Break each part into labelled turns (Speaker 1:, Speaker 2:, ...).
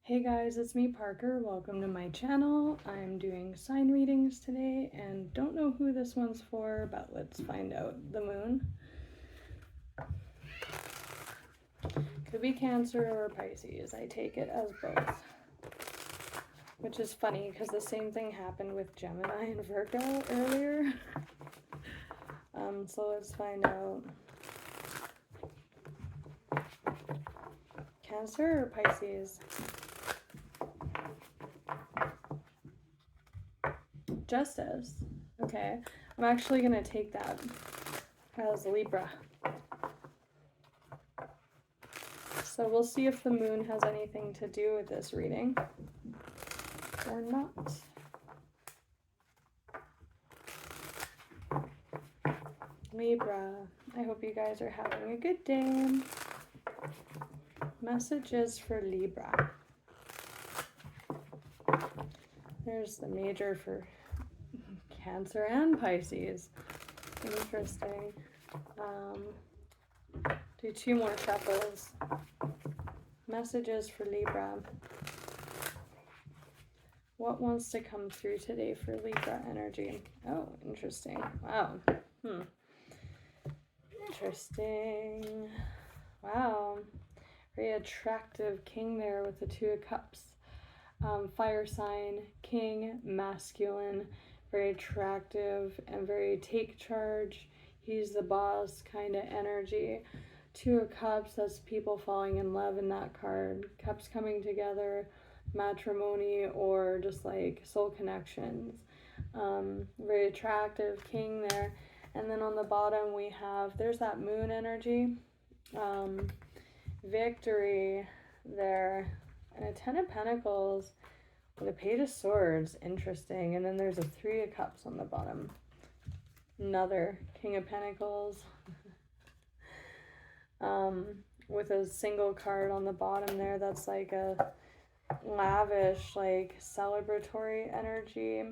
Speaker 1: Hey guys, it's me Parker. Welcome to my channel. I'm doing sign readings today and don't know who this one's for, but let's find out. The moon. Could be Cancer or Pisces. I take it as both. Which is funny because the same thing happened with Gemini and Virgo earlier. So let's find out. Cancer or Pisces? Justice. Okay, I'm actually gonna take that as Libra. So we'll see if the moon has anything to do with this reading or not. Libra, I hope you guys are having a good day. Messages for Libra. There's the major for Cancer and Pisces. Interesting. Do two more shuffles. Messages for Libra. What wants to come through today for Libra energy? Oh, interesting. Wow. Interesting. Wow. Very attractive king there with the Two of Cups. Fire sign, king, masculine, very attractive and very take charge. He's the boss kind of energy. Two of Cups, that's people falling in love in that card. Cups coming together, matrimony, or just like soul connections. Very attractive king there. And then on the bottom we have, there's that moon energy. Victory there. And a Ten of Pentacles with a Page of Swords. Interesting. And then there's a Three of Cups on the bottom. Another King of Pentacles. With a single card on the bottom there. That's like a lavish, like celebratory energy.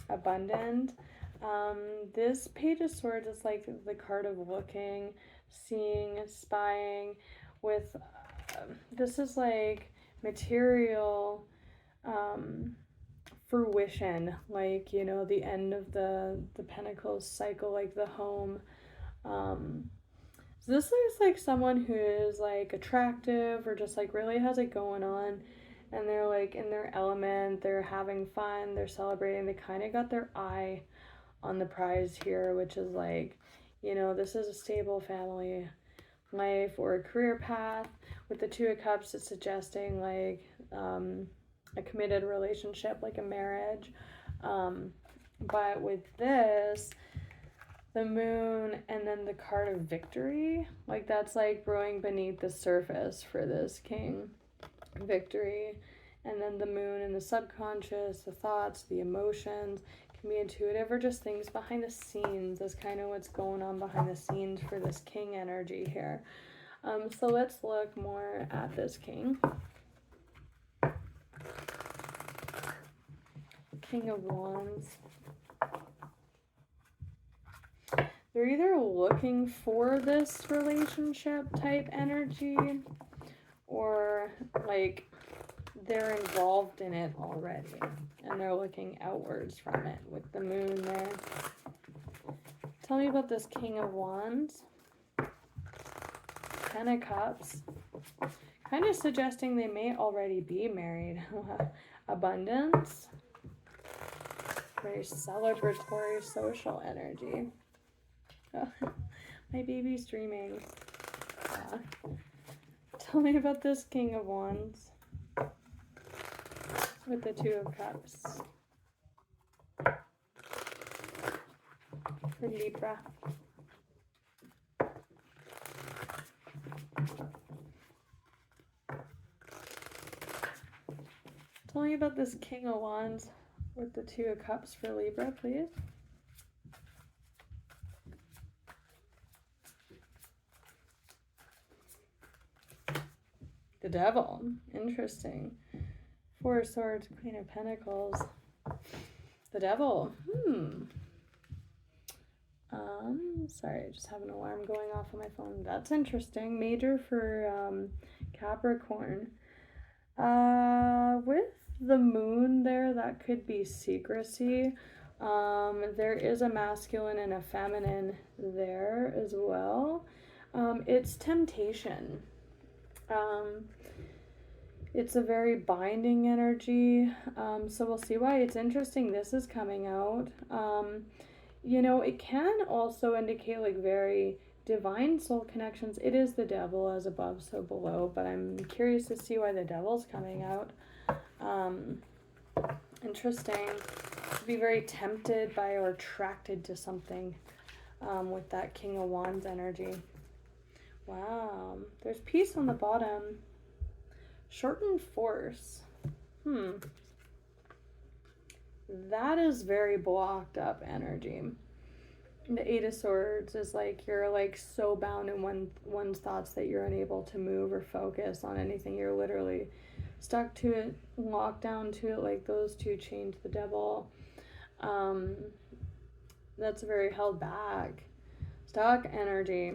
Speaker 1: Abundant. This Page of Swords is like the card of looking, seeing, spying. With this is like material fruition, like, you know, the end of the Pentacles cycle, like the home. So this looks like someone who is like attractive or just like really has it going on, and they're like in their element, they're having fun, they're celebrating, they kind of got their eye on the prize here, which is like, you know, this is a stable family life or a career path. With the Two of Cups, it's suggesting like a committed relationship, like a marriage. But with this, the moon and then the card of victory, like that's like brewing beneath the surface for this king. Victory. And then the moon and the subconscious, the thoughts, the emotions, can be intuitive or just things behind the scenes. That's kind of what's going on behind the scenes for this king energy here. So let's look more at this king. King of Wands. They're either looking for this relationship type energy or like they're involved in it already and they're looking outwards from it with the moon there. Tell me about this King of Wands. Ten of Cups. Kind of suggesting they may already be married. Abundance. Very celebratory social energy. Oh, my baby's dreaming. Tell me about this King of Wands with the Two of Cups for Libra. Tell me about this King of Wands with the Two of Cups for Libra, please. The Devil. Interesting. Four of Swords, Queen of Pentacles. The Devil. Sorry, I just have an alarm going off on my phone. That's interesting. Major for Capricorn. the moon there, that could be secrecy. There is a masculine and a feminine there as well. It's temptation. It's a very binding energy. So we'll see why it's interesting this is coming out. You know, it can also indicate like very divine soul connections. It is the devil, as above, so below, but I'm curious to see why the devil's coming out. Interesting. Be very tempted by or attracted to something with that King of Wands energy. Wow. There's peace on the bottom. Shortened force. That is very blocked up energy. The Eight of Swords is like you're like so bound in one's thoughts that you're unable to move or focus on anything. You're literally stuck to it, locked down to it, like those two chained to the devil. That's very held back. Stuck energy.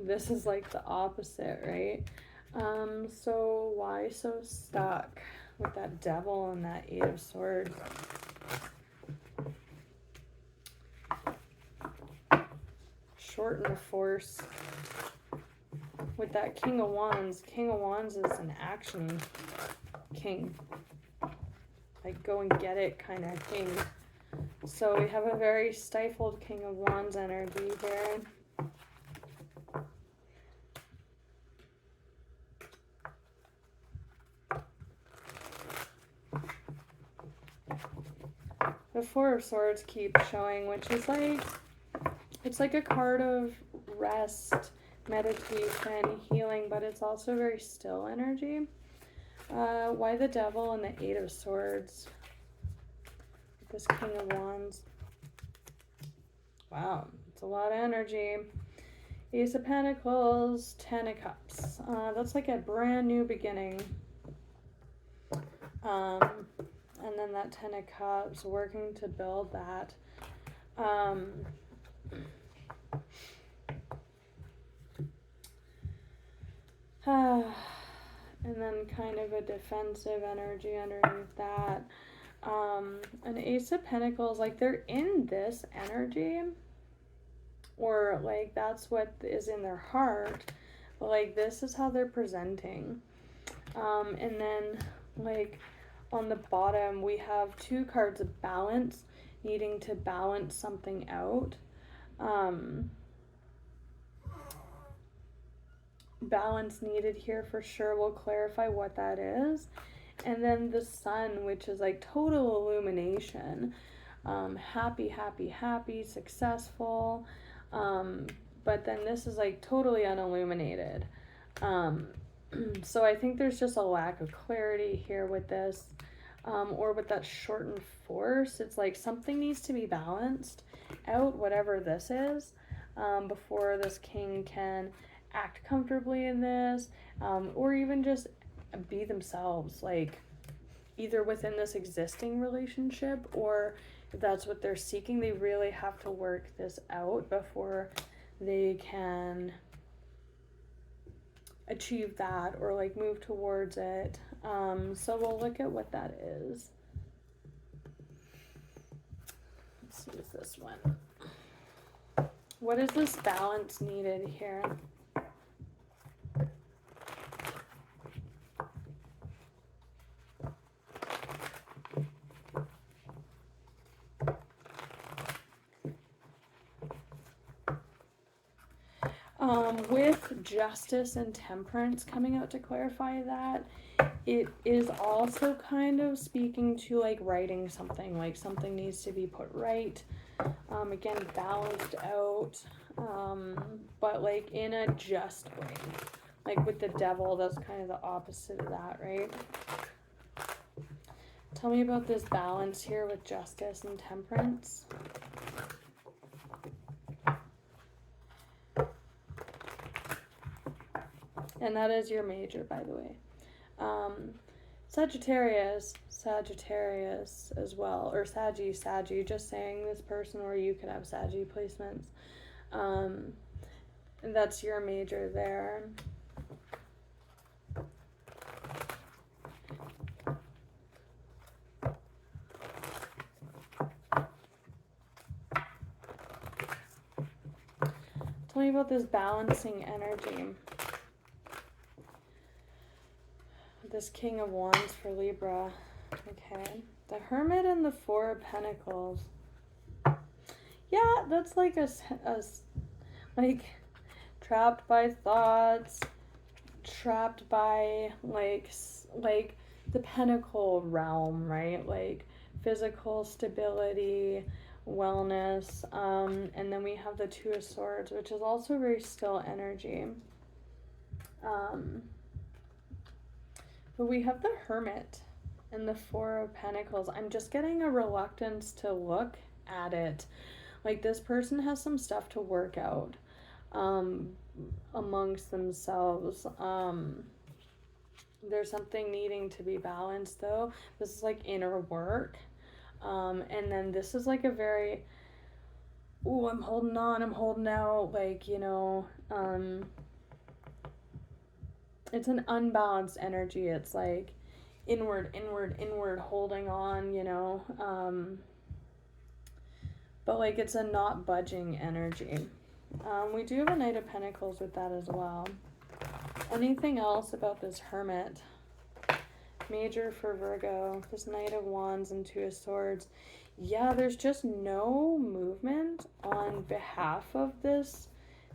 Speaker 1: This is like the opposite, right? So why so stuck with that devil and that Eight of Swords? Shorten force with that King of Wands. King of Wands is an action king, like go and get it kind of king. So we have a very stifled King of Wands energy here. The Four of Swords keeps showing, which is like, it's like a card of rest, meditation, healing, but it's also very still energy. Why the devil and the Eight of Swords? This King of Wands. Wow, it's a lot of energy. Ace of Pentacles, Ten of Cups. That's like a brand new beginning. And then that Ten of Cups, working to build that. And then kind of a defensive energy underneath that. An Ace of Pentacles, like they're in this energy, or like that's what is in their heart, but like this is how they're presenting. And then like on the bottom we have two cards of balance, needing to balance something out. Balance needed here for sure. We'll clarify what that is. And then the Sun, which is like total illumination. Happy, happy, happy, successful. But then this is like totally unilluminated. So I think there's just a lack of clarity here with this. Or with that shortened force. It's like something needs to be balanced out, whatever this is, before this king can act comfortably in this, or even just be themselves, like either within this existing relationship, or if that's what they're seeking, they really have to work this out before they can achieve that or like move towards it. So we'll look at what that is. Let's use this one. What is this balance needed here? With Justice and Temperance coming out to clarify that, it is also kind of speaking to like writing something, like something needs to be put right. Again, balanced out, but like in a just way. Like with the devil, that's kind of the opposite of that, right? Tell me about this balance here with Justice and Temperance. And that is your major, by the way. Sagittarius as well, or Saggy, just saying this person, or you could have Saggy placements. And that's your major there. Tell me about this balancing energy. This King of Wands for Libra. Okay. The Hermit and the Four of Pentacles. Yeah, that's like a like trapped by thoughts, trapped by like the pentacle realm, right? Like physical stability, wellness, and then we have the Two of Swords, which is also very still energy. But we have the Hermit and the Four of Pentacles. I'm just getting a reluctance to look at it. Like this person has some stuff to work out amongst themselves. There's something needing to be balanced though. This is like inner work. And then this is like a very, ooh, I'm holding on, I'm holding out, like, you know, it's an unbalanced energy. It's like inward, holding on, you know, but like it's a not budging energy. We do have a Knight of Pentacles with that as well. Anything else about this Hermit? Major for Virgo, this Knight of Wands and Two of Swords. Yeah, there's just no movement on behalf of this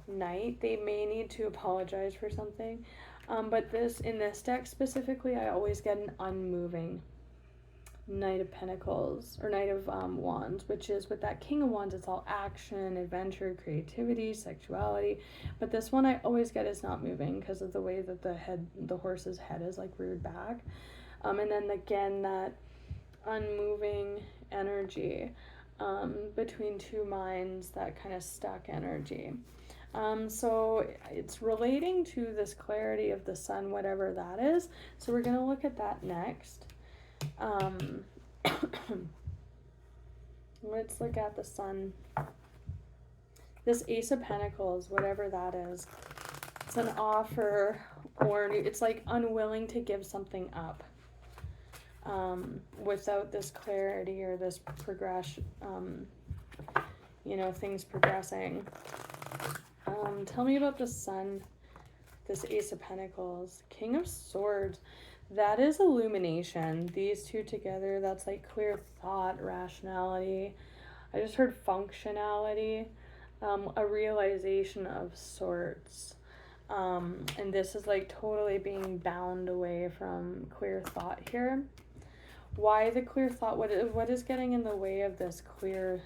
Speaker 1: Knight. They may need to apologize for something. But in this deck specifically, I always get an unmoving Knight of Pentacles, or Knight of Wands, which is with that King of Wands, it's all action, adventure, creativity, sexuality. But this one I always get is not moving because of the way that the horse's head is like reared back. And then again, that unmoving energy between two minds, that kind of stuck energy. So it's relating to this clarity of the sun, whatever that is. So we're going to look at that next. Let's look at the sun. This Ace of Pentacles, whatever that is, it's an offer, or it's like unwilling to give something up without this clarity or this progression, you know, things progressing. Tell me about the sun, this Ace of Pentacles, King of Swords. That is illumination. These two together, that's like clear thought, rationality. I just heard functionality, a realization of sorts. And this is like totally being bound away from clear thought here. Why the clear thought? What is getting in the way of this clear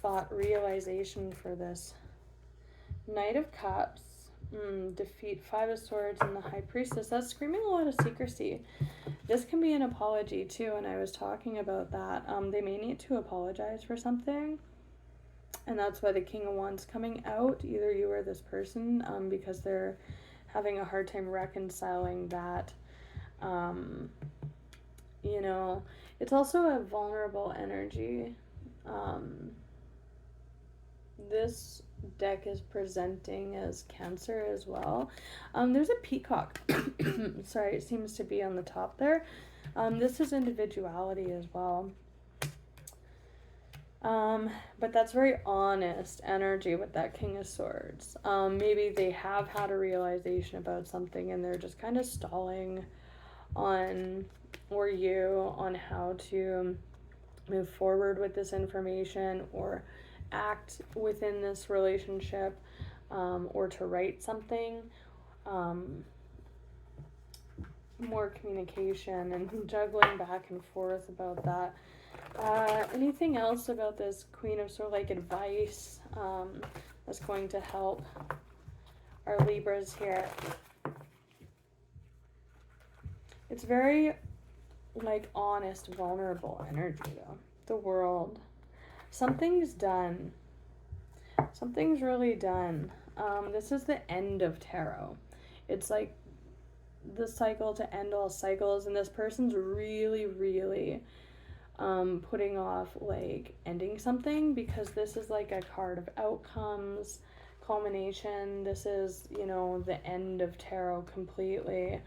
Speaker 1: thought realization for this Knight of Cups? Defeat, Five of Swords, and the High Priestess. That's screaming a lot of secrecy. This can be an apology too, and I was talking about that. They may need to apologize for something, and that's why the King of Wands coming out, either you or this person, because they're having a hard time reconciling that. You know, it's also a vulnerable energy. This deck is presenting as Cancer as well. There's a peacock. Sorry, it seems to be on the top there. This is individuality as well. But that's very honest energy with that King of Swords. Maybe they have had a realization about something and they're just kind of stalling on, or you, on how to move forward with this information or act within this relationship, or to write something. More communication and juggling back and forth about that. Anything else about this Queen of Swords, like advice that's going to help our Libras here? It's very like honest, vulnerable energy though. The World. Something's done. Something's really done. This is the end of tarot. It's like the cycle to end all cycles, and this person's really, really putting off like ending something, because this is like a card of outcomes, culmination. This is, you know, the end of tarot completely.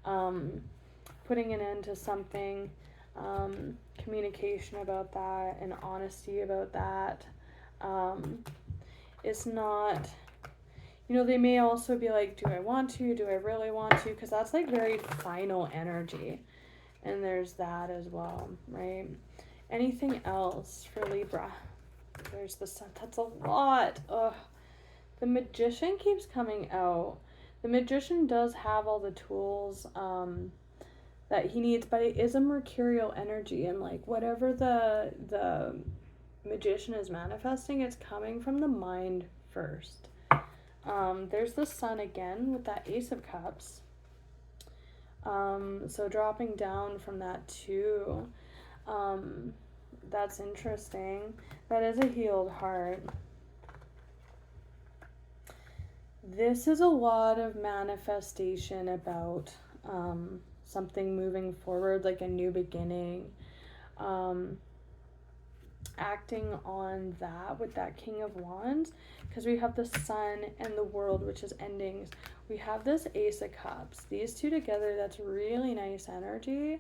Speaker 1: Putting an end to something, communication about that and honesty about that. It's not you know, they may also be like, do I want to? Do I really want to? Because that's like very final energy. And there's that as well, right? Anything else for Libra? There's the sun. That's a lot. Ugh. The Magician keeps coming out. The Magician does have all the tools that he needs, but it is a mercurial energy, and like whatever the Magician is manifesting, it's coming from the mind first. There's the Sun again with that Ace of Cups. So dropping down from that too. That's interesting. That is a healed heart. This is a lot of manifestation about something moving forward, like a new beginning. Acting on that with that King of Wands, because we have the Sun and the World, which is endings. We have this Ace of Cups. These two together, that's really nice energy.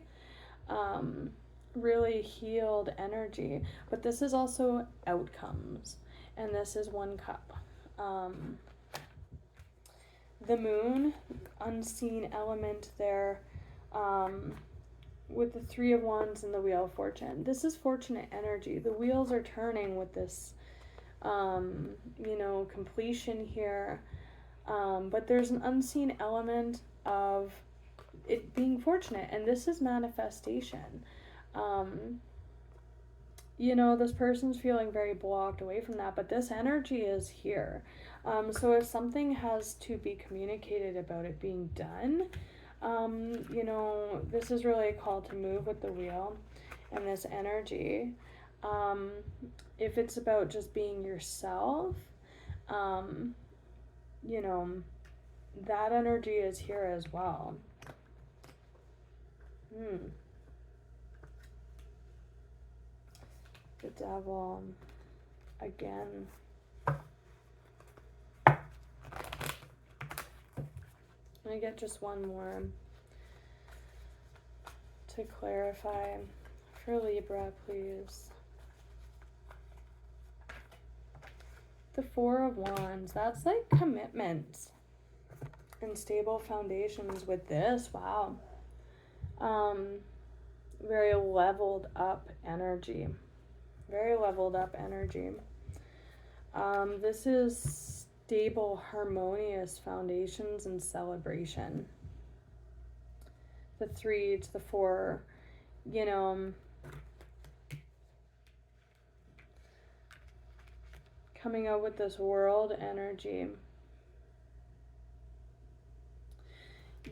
Speaker 1: Really healed energy. But this is also outcomes. And this is one cup. The Moon, unseen element there. With the Three of Wands and the Wheel of Fortune. This is fortunate energy. The wheels are turning with this, you know, completion here. But there's an unseen element of it being fortunate, and this is manifestation. You know, this person's feeling very blocked away from that, but this energy is here. So if something has to be communicated about it being done, you know, this is really a call to move with the wheel and this energy. If it's about just being yourself, you know, that energy is here as well. The Devil again. I get just one more to clarify for Libra, please. The Four of Wands, that's like commitment and stable foundations with this. Wow. Very leveled up energy. Very leveled up energy. This is stable, harmonious foundations and celebration. The 3 to the 4, you know, coming out with this world energy.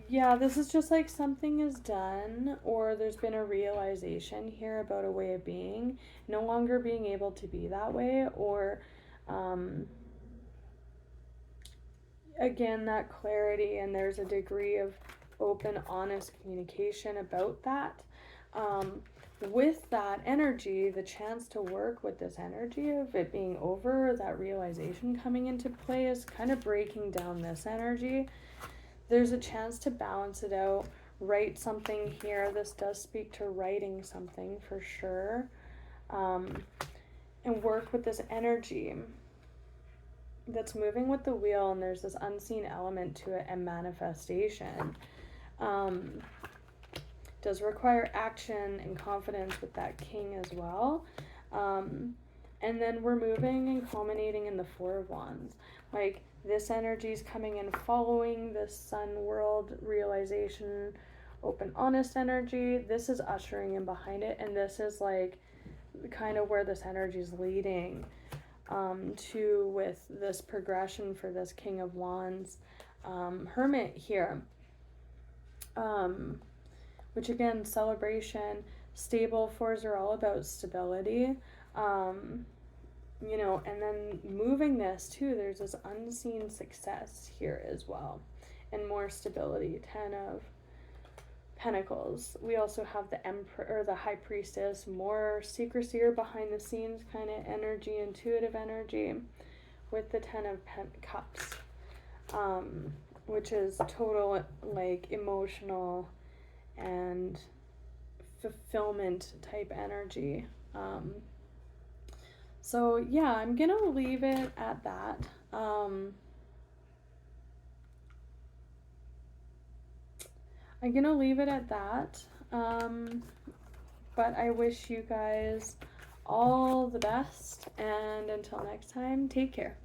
Speaker 1: Yeah, this is just like something is done, or there's been a realization here about a way of being, no longer being able to be that way, or again, that clarity, and there's a degree of open, honest communication about that. With that energy, the chance to work with this energy of it being over, that realization coming into play is kind of breaking down this energy. There's a chance to balance it out, write something here. This does speak to writing something for sure. And work with this energy that's moving with the wheel, and there's this unseen element to it and manifestation. Does require action and confidence with that King as well. And then we're moving and culminating in the Four of Wands. Like, this energy is coming in following this Sun World realization, open, honest energy. This is ushering in behind it, and this is like kind of where this energy is leading to with this progression for this King of Wands Hermit here. Which again, celebration, stable. Fours are all about stability. You know, and then moving this too, there's this unseen success here as well, and more stability. 10 of Pentacles. We also have the Emperor, or the High Priestess, more secrecy or behind the scenes kind of energy, intuitive energy, with the 10 of Cups, which is total like emotional and fulfillment type energy. So yeah, I'm gonna leave it at that. I'm gonna leave it at that. But I wish you guys all the best, and until next time, take care.